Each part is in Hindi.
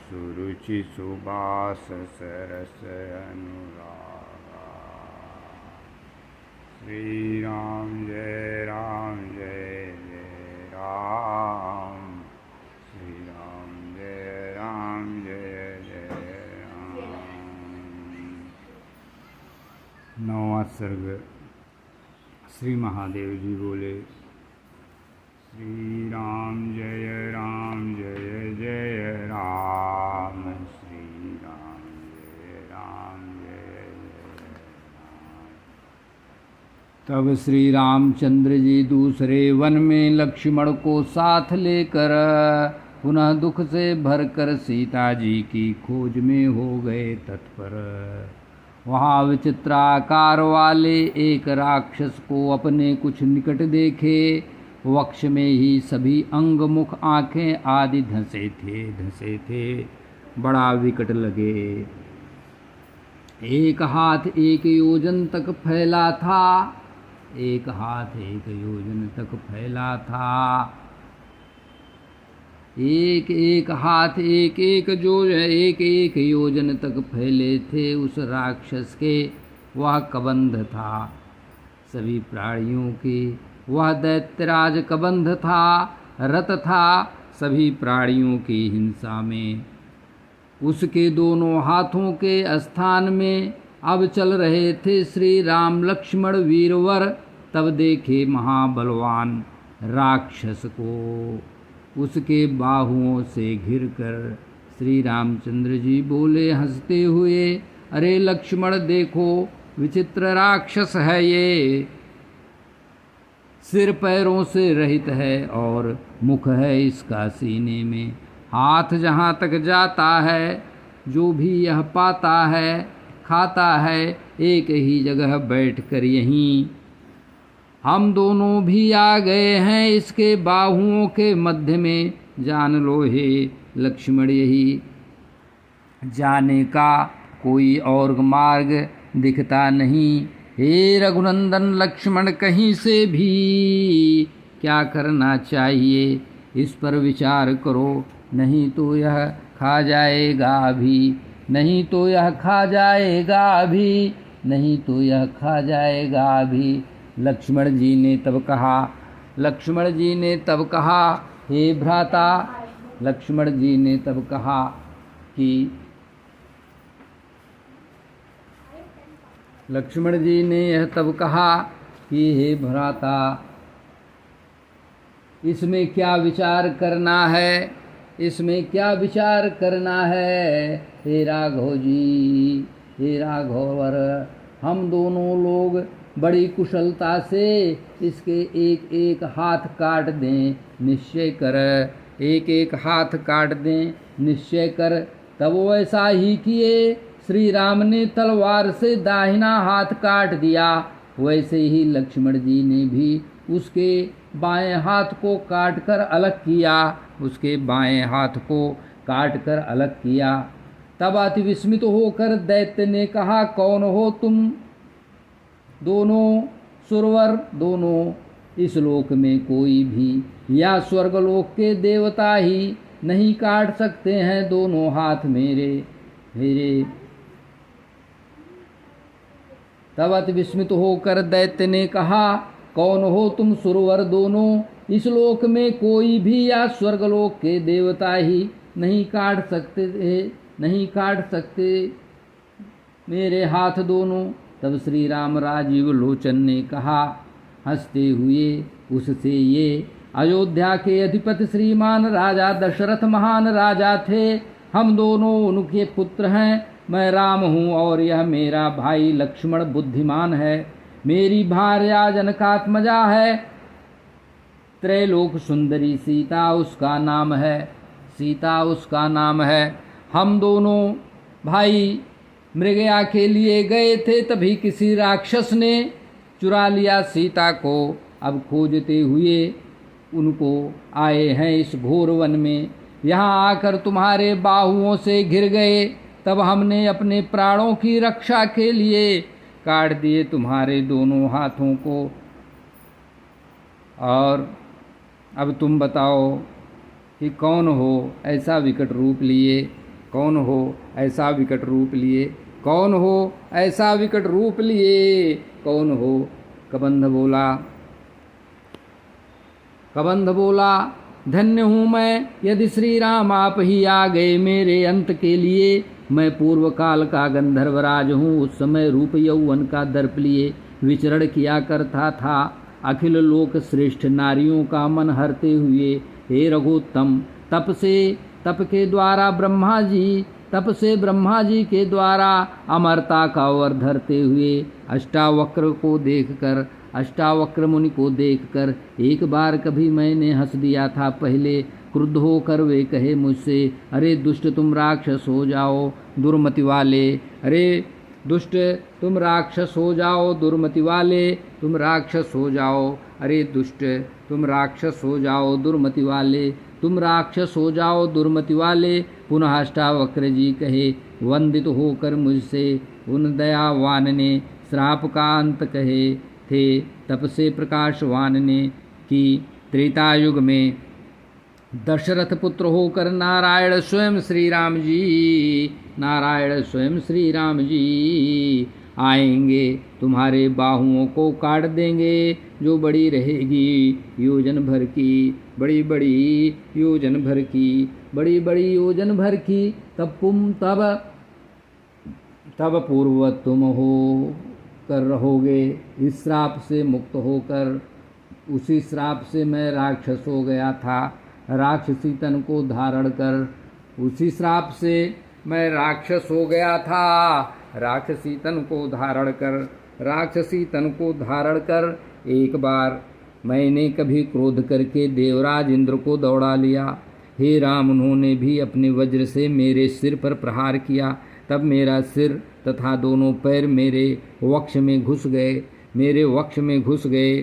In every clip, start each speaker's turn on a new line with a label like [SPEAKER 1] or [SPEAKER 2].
[SPEAKER 1] सुरुचि सुबास सरस अनुरागा। श्री राम जय जय राम। श्री राम जय जय राम। नौवां सर्ग। श्री महादेव जी बोले, श्री राम जय जय राम। श्री राम जय जय राम। तब श्री रामचंद्र जी दूसरे वन में लक्ष्मण को साथ लेकर पुनः दुख से भरकर सीता जी की खोज में हो गए तत्पर। वहाँ विचित्राकार वाले एक राक्षस को अपने कुछ निकट देखे। वक्ष में ही सभी अंग मुख आँखें आदि धंसे थे, बड़ा विकट लगे। एक हाथ एक योजन तक फैला था। एक हाथ एक योजन तक फैला था। एक हाथ एक योजन तक फैले थे उस राक्षस के। वह कबंध था सभी प्राणियों के। वह दैत्यराज कबंध था, रत था सभी प्राणियों की हिंसा में। उसके दोनों हाथों के स्थान में अब चल रहे थे श्री राम लक्ष्मण वीरवर। तब देखे महाबलवान राक्षस को उसके बाहुओं से घिरकर श्री रामचंद्र जी बोले हंसते हुए, अरे लक्ष्मण देखो, विचित्र राक्षस है ये। सिर पैरों से रहित है और मुख है इसका सीने में। हाथ जहाँ तक जाता है, जो भी यह पाता है खाता है एक ही जगह बैठकर यहीं। हम दोनों भी आ गए हैं इसके बाहुओं के मध्य में। जान लो हे लक्ष्मण, यही जाने का कोई और मार्ग दिखता नहीं। हे रघुनंदन लक्ष्मण, कहीं से भी क्या करना चाहिए इस पर विचार करो, नहीं तो यह खा जाएगा अभी। नहीं तो यह खा जाएगा अभी। नहीं तो यह खा जाएगा अभी। लक्ष्मण जी ने तब कहा, हे भ्राता। लक्ष्मण जी ने तब कहा कि हे भ्राता, इसमें क्या विचार करना है? हे राघव जी, हे राघवर, हम दोनों लोग बड़ी कुशलता से इसके एक एक हाथ काट दें निश्चय कर। तब वैसा ही किए। श्री राम ने तलवार से दाहिना हाथ काट दिया। वैसे ही लक्ष्मण जी ने भी उसके बाएं हाथ को काटकर अलग किया। तब अति विस्मित होकर दैत्य ने कहा, कौन हो तुम दोनों सुरवर? दोनों इस लोक में कोई भी या स्वर्गलोक के देवता ही नहीं काट सकते हैं दोनों हाथ मेरे। तब अति विस्मित होकर दैत्य ने कहा, कौन हो तुम सुरवर? दोनों इस लोक में कोई भी या स्वर्गलोक के देवता ही नहीं काट सकते मेरे हाथ दोनों। तब श्री राम राजीव लोचन ने कहा हंसते हुए उससे, ये अयोध्या के अधिपति श्रीमान राजा दशरथ महान राजा थे। हम दोनों उनके पुत्र हैं। मैं राम हूँ और यह मेरा भाई लक्ष्मण बुद्धिमान है। मेरी भार्या जनकात्मजा है। त्रैलोक सुंदरी सीता उसका नाम है। हम दोनों भाई मृगया के लिए गए थे, तभी किसी राक्षस ने चुरा लिया सीता को। अब खोजते हुए उनको आए हैं इस घोर वन में। यहाँ आकर तुम्हारे बाहुओं से घिर गए। तब हमने अपने प्राणों की रक्षा के लिए काट दिए तुम्हारे दोनों हाथों को। और अब तुम बताओ कि कौन हो ऐसा विकट रूप लिए, कौन हो ऐसा विकट रूप लिए, कौन हो ऐसा विकट रूप लिए, कौन हो। कबंध बोला, कबंध बोला, धन्य हूँ मैं यदि श्री राम आप ही आ गए मेरे अंत के लिए। मैं पूर्व काल का गंधर्वराज हूँ, उस समय रूप यौवन का दर्प लिए विचरण किया करता था, अखिल लोक श्रेष्ठ नारियों का मन हरते हुए। हे रघुत्तम, तप के द्वारा ब्रह्मा जी, तप से ब्रह्मा जी के द्वारा अमरता का वर धरते हुए अष्टावक्र को देखकर, अष्टावक्र मुनि को देखकर एक बार कभी मैंने हंस दिया था। पहले क्रुद्ध होकर वे कहे मुझसे, अरे दुष्ट तुम राक्षस हो जाओ दुर्मति वाले, अरे दुष्ट तुम राक्षस हो जाओ दुर्मति वाले, तुम राक्षस हो जाओ, अरे दुष्ट तुम राक्षस हो जाओ दुर्मति वाले, तुम राक्षस हो जाओ दुर्मति वाले। पुनः अष्टावक्र जी कहे, वंदित होकर मुझसे उन दयावान ने श्राप का अंत कहे थे। तप से प्रकाशवान ने कि त्रेता युग में दशरथ पुत्र होकर नारायण स्वयं श्री राम जी, नारायण स्वयं श्री राम जी आएंगे, तुम्हारे बाहुओं को काट देंगे जो बड़ी रहेगी योजन भर की, बड़ी बड़ी योजन भर की, बड़ी बड़ी योजन भर की। तब पूर्व तुम हो कर रहोगे इस श्राप से मुक्त होकर। उसी श्राप से मैं राक्षस हो गया था, राक्षसी तन को धारण कर, उसी श्राप से मैं राक्षस हो गया था, राक्षसी तन को धारण कर, राक्षसी तन को धारण कर। एक बार मैंने कभी क्रोध करके देवराज इंद्र को दौड़ा लिया। हे राम, उन्होंने भी अपने वज्र से मेरे सिर पर प्रहार किया, तब मेरा सिर तथा दोनों पैर मेरे वक्ष में घुस गए, मेरे वक्ष में घुस गए।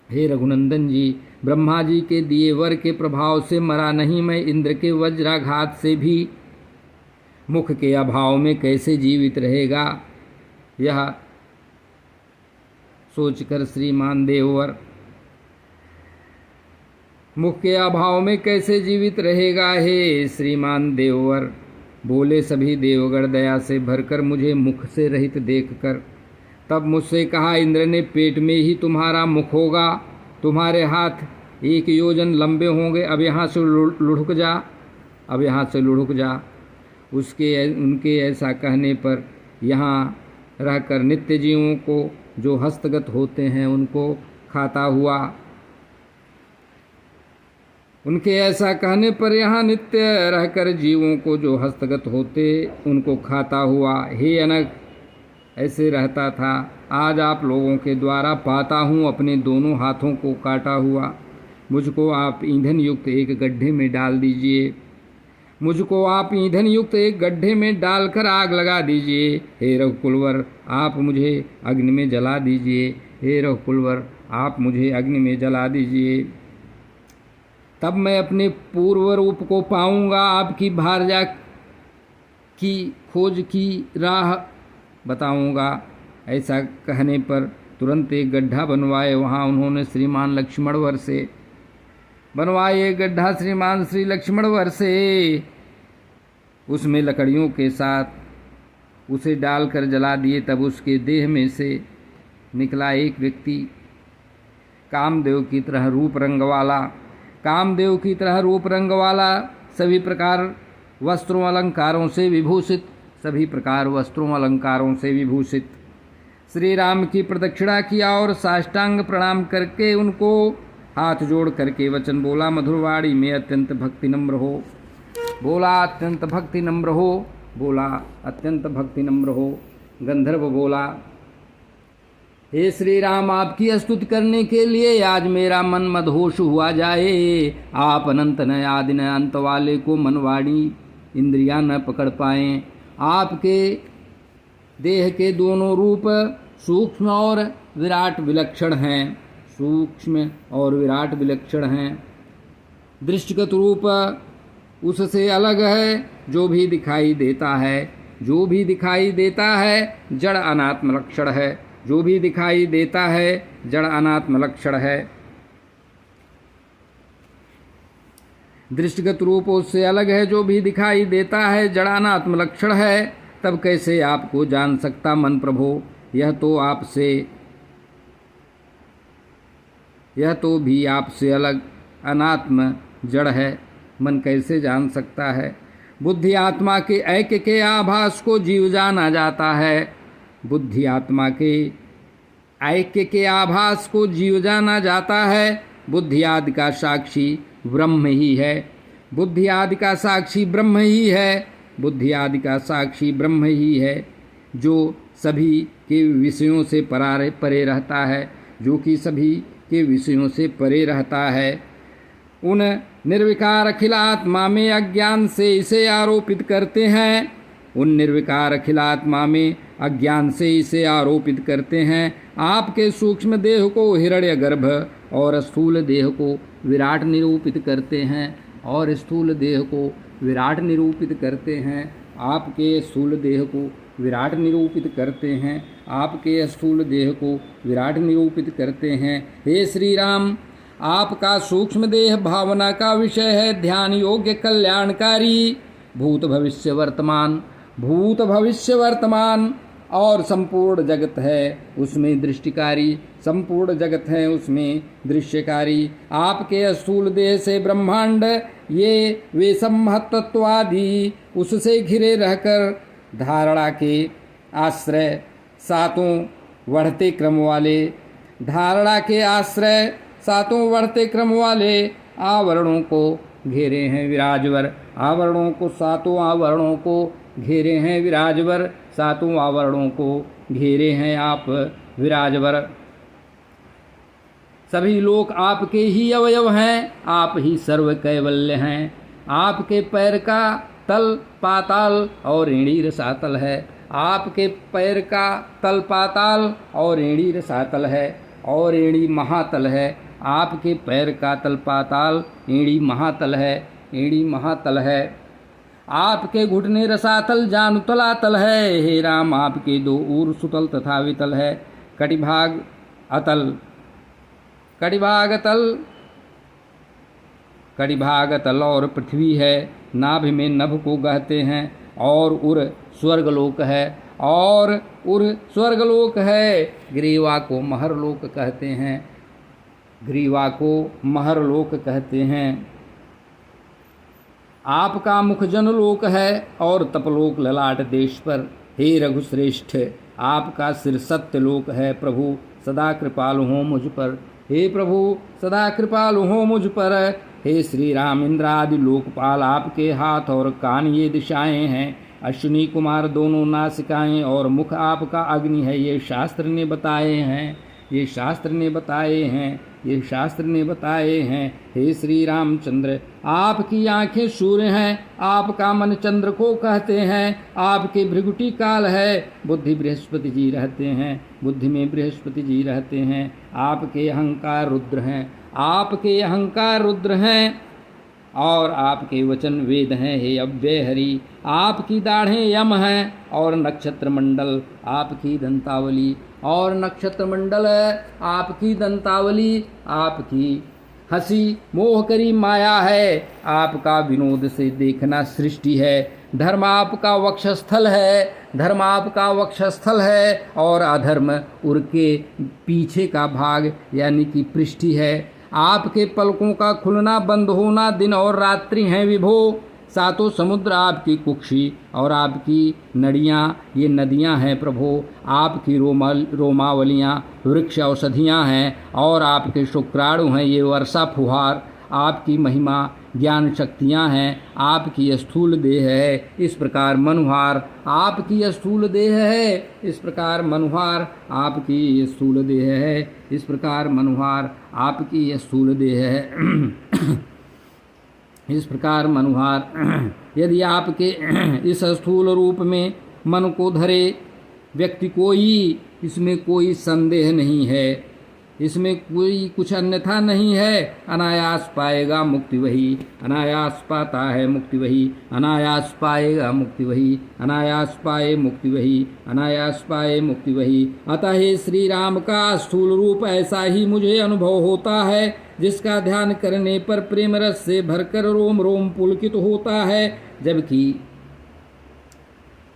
[SPEAKER 1] हे रघुनंदन जी, ब्रह्मा जी के दिए वर के प्रभाव से मरा नहीं मैं, इंद्र के वज्राघात से भी मुख के अभाव में कैसे जीवित रहेगा। यह सोचकर श्रीमान देववर मुख के अभाव में कैसे जीवित रहेगा। हे श्रीमान देववर, बोले सभी देवगण दया से भरकर मुझे मुख से रहित देखकर। तब मुझसे कहा, इंद्र ने, पेट में ही तुम्हारा मुख होगा, तुम्हारे हाथ 1 योजन लंबे होंगे, अब यहाँ से लुढ़क जा, अब यहाँ से लुढ़क जा। उनके ऐसा कहने पर यहाँ रहकर नित्य जीवों को जो हस्तगत होते हैं उनको खाता हुआ, उनके ऐसा कहने पर यहाँ नित्य रहकर जीवों को जो हस्तगत होते उनको खाता हुआ। हे अनग, ऐसे रहता था, आज आप लोगों के द्वारा पाता हूँ अपने दोनों हाथों को काटा हुआ। मुझको आप ईंधन युक्त एक गड्ढे में डाल दीजिए, मुझको आप ईंधन युक्त एक गड्ढे में डालकर आग लगा दीजिए। हे रघुकुलवर, आप मुझे अग्नि में जला दीजिए, हे रघुकुलवर, आप मुझे अग्नि में जला दीजिए। तब मैं अपने पूर्व रूप को पाऊंगा, आपकी भारजा की खोज की राह बताऊंगा। ऐसा कहने पर तुरंत एक गड्ढा बनवाए, वहाँ उन्होंने श्रीमान लक्ष्मण वर से बनवाए एक गड्ढा श्रीमान श्री लक्ष्मण वर से, उसमें लकड़ियों के साथ उसे डालकर जला दिए। तब उसके देह में से निकला एक व्यक्ति, कामदेव की तरह रूप रंग वाला, कामदेव की तरह रूप रंग वाला, सभी प्रकार वस्त्रों अलंकारों से विभूषित, सभी प्रकार वस्त्रों अलंकारों से विभूषित। श्री राम की प्रदक्षिणा किया और साष्टांग प्रणाम करके उनको हाथ जोड़ करके वचन बोला, मधुरवाणी में अत्यंत भक्ति नम्र हो, बोला अत्यंत भक्ति नम्र हो, बोला अत्यंत भक्ति नम्र हो। गंधर्व बोला, हे श्री राम, आपकी स्तुति करने के लिए आज मेरा मन मदहोश हुआ जाए। आप अनंत न आदि न अंत वाले को मन वाणी इंद्रियां न पकड़ पाएं। आपके देह के दोनों रूप सूक्ष्म और विराट विलक्षण हैं, सूक्ष्म और विराट विलक्षण हैं। दृष्टिगत रूप उससे अलग है, जो भी दिखाई देता है, जो भी दिखाई देता है जड़ अनात्म लक्षण है, जो भी दिखाई देता है जड़ अनात्म लक्षण है। दृष्टिगत रूप उससे अलग है, जो भी दिखाई देता है जड़ानात्म लक्षण है, तब कैसे आपको जान सकता मन प्रभो? यह तो भी आपसे अलग अनात्म जड़ है, मन कैसे जान सकता है? बुद्धि आत्मा के ऐक्य के आभास को जीव जाना जाता है। बुद्धि आत्मा के ऐक्य के आभास को जीव जाना जाता है। बुद्धि आदि का साक्षी ब्रह्म ही है। बुद्धि आदि का साक्षी ब्रह्म ही है। बुद्धि आदि का साक्षी ब्रह्म ही है, जो सभी के विषयों से परे रहता है, जो कि सभी के विषयों से परे रहता है। उन निर्विकार अखिल आत्मा में अज्ञान से इसे आरोपित करते हैं। उन निर्विकार अखिल आत्मा में अज्ञान से इसे आरोपित करते हैं। आपके सूक्ष्म देह को हिरण्य गर्भ और स्थूल देह को विराट निरूपित करते हैं, और स्थूल देह को विराट निरूपित करते हैं। आपके स्थूल देह को विराट निरूपित करते हैं। आपके स्थूल देह को विराट निरूपित करते हैं। हे श्री राम, आपका सूक्ष्म देह भावना का विषय है, ध्यान योग्य कल्याणकारी। भूत भविष्य वर्तमान और संपूर्ण जगत है, उसमें दृष्टिकारी। संपूर्ण जगत है, उसमें दृश्यकारी। आपके स्थूल देह से ब्रह्मांड ये वे सम्महत्त्वादि उससे घिरे रहकर धारणा के आश्रय सातों बढ़ते क्रम वाले आवरणों को घेरे हैं विराजवर। सातों आवरणों को घेरे हैं विराजवर। सातों आवरणों को घेरे हैं आप विराजवर। सभी लोक आपके ही अवयव हैं, आप ही सर्व कैवल्य हैं। आपके पैर का तल पाताल और एड़ी रसातल है। आपके पैर का तल पाताल और एड़ी रसातल है, और एड़ी महातल है। आपके पैर का तल पाताल एड़ी महातल है। आपके घुटने रसातल जानु तलातल है। हे राम, आपके दो ऊर सुतल तथा वितल है। कटिभाग अतल और पृथ्वी है। नाभि में नभ को गहते हैं, और उर स्वर्गलोक है। ग्रीवा को महरलोक कहते हैं। आपका मुख जनलोक है, और तपलोक ललाट देश पर। हे रघुश्रेष्ठ, आपका सिर सत्यलोक है। प्रभु सदा कृपालु हो मुझ पर। हे प्रभु सदा कृपालु हो मुझ पर। हे श्री राम, इंद्र आदि लोकपाल आपके हाथ और कान ये दिशाएं हैं। अश्विनी कुमार दोनों नासिकाएं और मुख आपका अग्नि है। ये शास्त्र ने बताए हैं। हे श्री रामचंद्र, आपकी आंखें सूर्य हैं। आपका मन चंद्र को कहते हैं। आपके भृगुटी काल है। बुद्धि में बृहस्पति जी रहते हैं। आपके अहंकार रुद्र हैं। और आपके वचन वेद हैं। हे अव्यय हरि, आपकी दाढ़ें यम हैं, और नक्षत्र मंडल आपकी दंतावली। आपकी हंसी मोहकरी माया है। आपका विनोद से देखना सृष्टि है। धर्म आपका वक्षस्थल है, और अधर्म उर के पीछे का भाग यानी कि पृष्ठी है। आपके पलकों का खुलना बंद होना दिन और रात्रि हैं विभो। सातों समुद्र आपकी कुक्षी, और आपकी नदियाँ ये नदियाँ हैं प्रभो। आपकी रोमावलियाँ वृक्ष औषधियाँ हैं, और आपके शुक्राणु हैं ये वर्षा फुहार। आपकी महिमा ज्ञान शक्तियाँ हैं। आपकी स्थूल देह है, इस प्रकार मनुहार। आपकी स्थूल देह है, इस प्रकार मनुहार। आपकी स्थूल देह है, इस प्रकार मनुहार। आपकी स्थूल देह है, इस प्रकार मनुहार। यदि आपके इस स्थूल रूप में मन को धरे व्यक्ति कोई, इसमें कोई संदेह नहीं है, इसमें कोई कुछ अन्यथा नहीं है। अनायास पाएगा मुक्ति वही, अनायास पाता है मुक्ति वही। अनायास पाएगा मुक्ति वही, अनायास पाए मुक्ति वही, अनायास पाए मुक्ति वही। अतः हे श्री राम का स्थूल रूप ऐसा ही मुझे अनुभव होता है। जिसका ध्यान करने पर प्रेम रस से भरकर रोम रोम पुलकित होता है।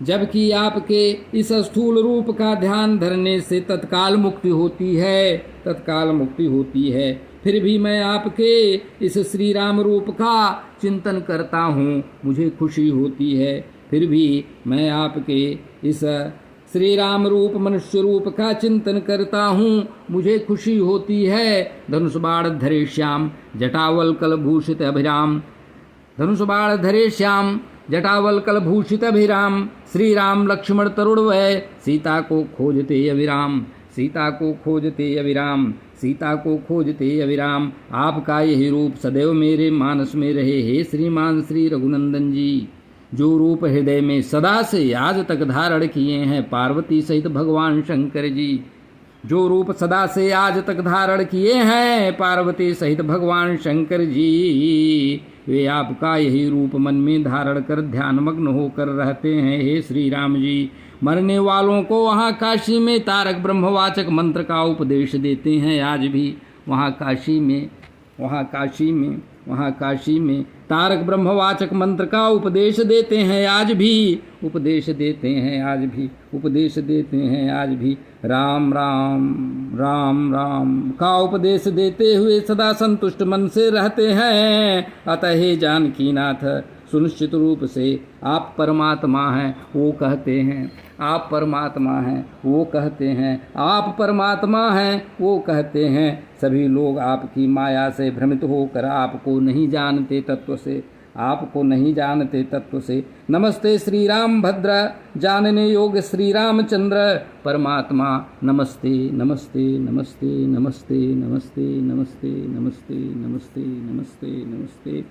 [SPEAKER 1] जबकि आपके इस स्थूल रूप का ध्यान धरने से तत्काल मुक्ति होती है। फिर भी मैं आपके इस श्री राम रूप का चिंतन करता हूँ, मुझे खुशी होती है। फिर भी मैं आपके इस श्री राम रूप मनुष्य रूप का चिंतन करता हूँ, मुझे खुशी होती है। धनुष बाण धरे श्याम जटावल कल भूषित अभिराम, धनुष बाण धरे श्याम जटावल कल भूषित अभिराम, श्री राम लक्ष्मण तरुण वै सीता को खोजते अविराम, सीता को खोजते अविराम, सीता को खोजते अविराम। आपका यही रूप सदैव मेरे मानस में रहे, हे श्रीमान श्री रघुनंदन जी। जो रूप हृदय में सदा से आज तक धारण किए हैं पार्वती सहित भगवान शंकर जी, जो रूप सदा से आज तक धारण किए हैं पार्वती सहित भगवान शंकर जी, वे आपका यही रूप मन में धारण कर ध्यानमग्न होकर रहते हैं, हे श्री राम जी। मरने वालों को वहाँ काशी में तारक ब्रह्मवाचक मंत्र का उपदेश देते हैं आज भी। वहाँ काशी में तारक ब्रह्मवाचक मंत्र का उपदेश देते हैं आज भी, राम राम राम राम का उपदेश देते हुए सदा संतुष्ट मन से रहते हैं। अतः हे जानकी नाथ, सुनिश्चित रूप से आप परमात्मा हैं वो कहते हैं, आप परमात्मा हैं वो कहते हैं, आप परमात्मा हैं वो कहते हैं। सभी लोग आपकी माया से भ्रमित होकर आपको नहीं जानते तत्व से, नमस्ते श्री राम भद्र जानने योग्य श्री रामचंद्र परमात्मा, नमस्ते नमस्ते नमस्ते नमस्ते नमस्ते नमस्ते नमस्ते नमस्ते नमस्ते नमस्ते।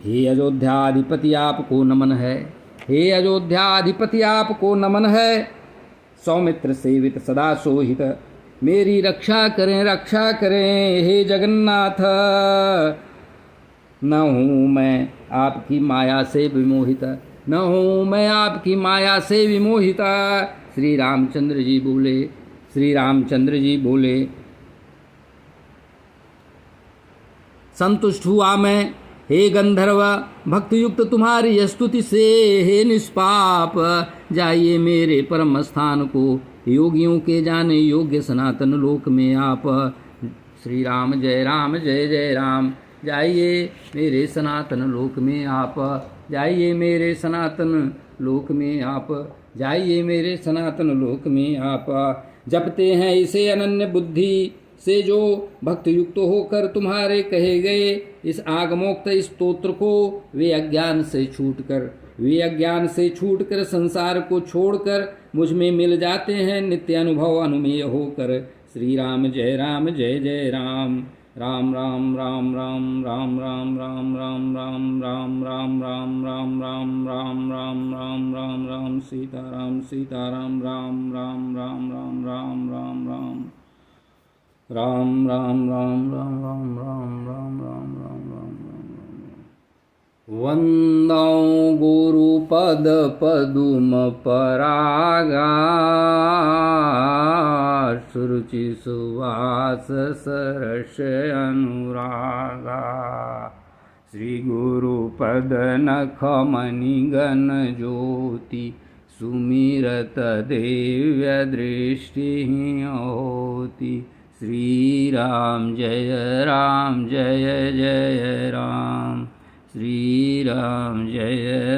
[SPEAKER 1] हे अयोध्याधिपति आपको नमन है, हे अयोध्याधिपति आपको नमन है। सौमित्र सेवित सदा सोहित मेरी रक्षा करें हे जगन्नाथ। न हूँ मैं आपकी माया से विमोहित, श्री रामचंद्र जी बोले संतुष्ट हुआ मैं हे गंधर्व भक्ति युक्त तुम्हारी स्तुति से, हे निष्पाप जाइए मेरे परम स्थान को, योगियों के जाने योग्य सनातन लोक में आप। श्री राम जय जय राम, जाइए मेरे सनातन लोक में आप, जाइए मेरे सनातन लोक में आप। जपते हैं इसे अनन्य बुद्धि से जो भक्त युक्त होकर तुम्हारे कहे गए इस आगमोक्त स्तोत्र को, वे अज्ञान से छूटकर संसार को छोड़कर मुझ में मिल जाते हैं नित्य अनुभव अनुमेय होकर। श्री राम जय जय राम, राम राम राम राम राम राम राम राम राम राम राम राम राम राम राम राम राम राम राम सीताराम सीताराम राम राम राम राम राम राम राम राम राम राम राम राम राम राम राम राम राम वंदौ गुरुपद पदुम परागा, सुरुचि सुवास सरस अनुरागा। श्री गुरुपद नख मणिगण ज्योति, सुमिरत दिव्य दृष्टि होती। श्री राम जय जय राम, श्री राम जय